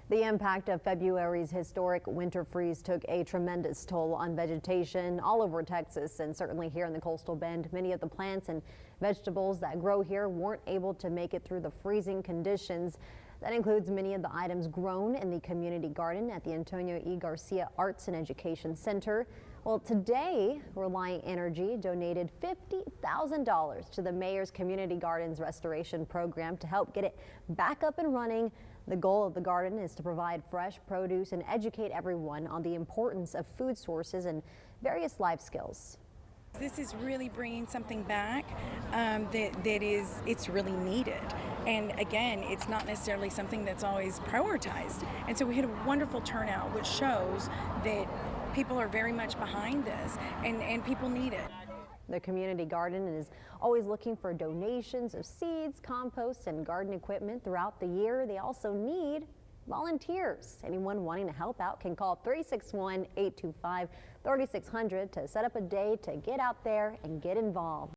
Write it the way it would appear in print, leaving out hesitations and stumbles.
The impact of February's historic winter freeze took a tremendous toll on vegetation all over Texas and certainly here in the coastal bend. Many of the plants and vegetables that grow here weren't able to make it through the freezing conditions. That includes many of the items grown in the community garden at the Antonio E. Garcia Arts and Education Center. Well, today, Reliant Energy donated $50,000 to the mayor's Community Gardens Restoration Program to help get it back up and running. The goal of the garden is to provide fresh produce and educate everyone on the importance of food sources and various life skills. This is really bringing something back it's really needed. And again, it's not necessarily something that's always prioritized. And so we had a wonderful turnout, which shows that people are very much behind this and people need it. The community garden is always looking for donations of seeds, compost, and garden equipment throughout the year. They also need volunteers. Anyone wanting to help out can call 361-825-3600 to set up a day to get out there and get involved.